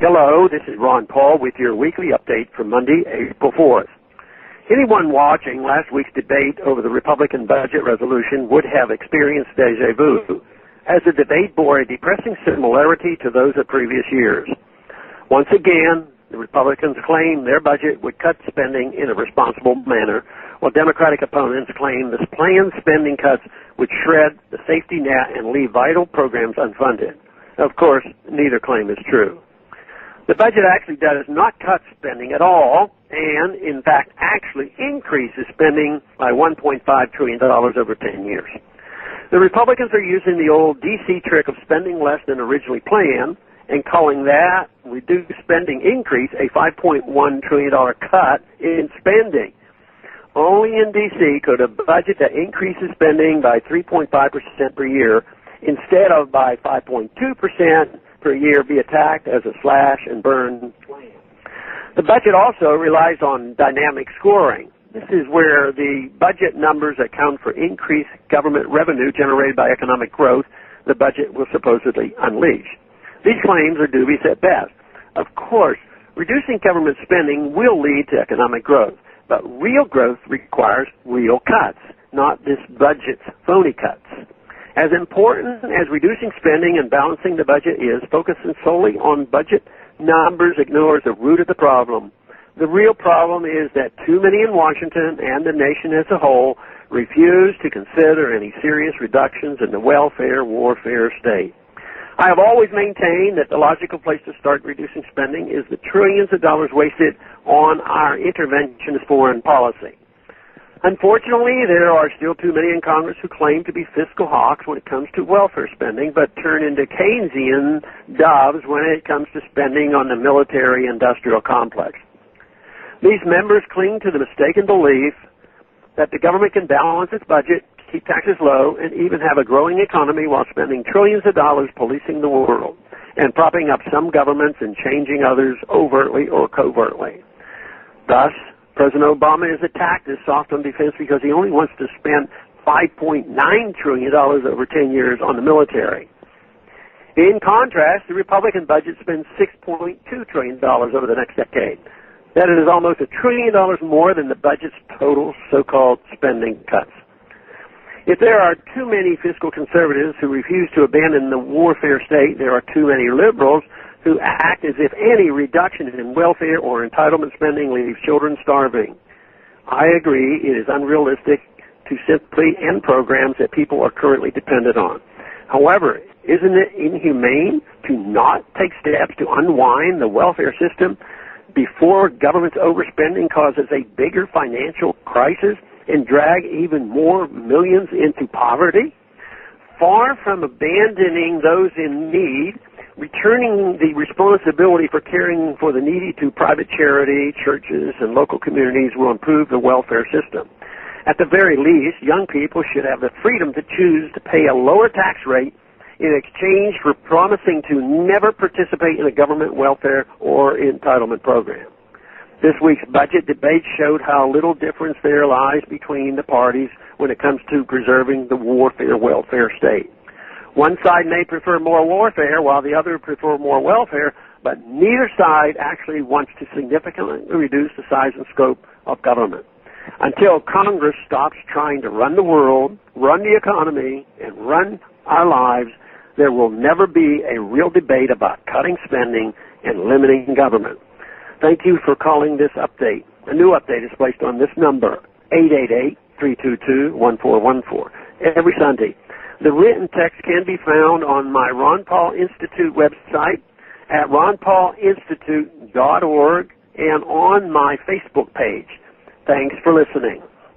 Hello, this is Ron Paul with your weekly update for Monday, April 4th. Anyone watching last week's debate over the Republican budget resolution would have experienced déjà vu, as the debate bore a depressing similarity to those of previous years. Once again, the Republicans claimed their budget would cut spending in a responsible manner, while Democratic opponents claimed the planned spending cuts would shred the safety net and leave vital programs unfunded. Of course, neither claim is true. The budget actually does not cut spending at all, and in fact actually increases spending by $1.5 trillion over 10 years. The Republicans are using the old D.C. trick of spending less than originally planned and calling that reduced spending increase a $5.1 trillion cut in spending. Only in D.C. could a budget that increases spending by 3.5% per year instead of by 5.2% per year be attacked as a slash and burn plan. The budget also relies on dynamic scoring. This is where the budget numbers account for increased government revenue generated by economic growth the budget will supposedly unleash. These claims are dubious at best. Of course, reducing government spending will lead to economic growth, but real growth requires real cuts, not this budget's phony cuts. As important as reducing spending and balancing the budget is, focusing solely on budget numbers ignores the root of the problem. The real problem is that too many in Washington and the nation as a whole refuse to consider any serious reductions in the welfare-warfare state. I have always maintained that the logical place to start reducing spending is the trillions of dollars wasted on our interventionist foreign policy. Unfortunately, there are still too many in Congress who claim to be fiscal hawks when it comes to welfare spending, but turn into Keynesian doves when it comes to spending on the military-industrial complex. These members cling to the mistaken belief that the government can balance its budget, keep taxes low, and even have a growing economy while spending trillions of dollars policing the world and propping up some governments and changing others overtly or covertly. Thus, President Obama is attacked as soft on defense because he only wants to spend $5.9 trillion over 10 years on the military. In contrast, the Republican budget spends $6.2 trillion over the next decade. That is almost $1 trillion more than the budget's total so-called spending cuts. If there are too many fiscal conservatives who refuse to abandon the warfare state, there are too many liberals who act as if any reduction in welfare or entitlement spending leaves children starving. I agree it is unrealistic to simply end programs that people are currently dependent on. However, isn't it inhumane to not take steps to unwind the welfare system before government's overspending causes a bigger financial crisis and drag even more millions into poverty? Far from abandoning those in need, returning the responsibility for caring for the needy to private charity, churches, and local communities will improve the welfare system. At the very least, young people should have the freedom to choose to pay a lower tax rate in exchange for promising to never participate in a government welfare or entitlement program. This week's budget debate showed how little difference there lies between the parties when it comes to preserving the warfare-welfare state. One side may prefer more warfare while the other prefer more welfare, but neither side actually wants to significantly reduce the size and scope of government. Until Congress stops trying to run the world, run the economy, and run our lives, there will never be a real debate about cutting spending and limiting government. Thank you for calling this update. A new update is placed on this number, 888-322-1414, every Sunday. The written text can be found on my Ron Paul Institute website at ronpaulinstitute.org and on my Facebook page. Thanks for listening.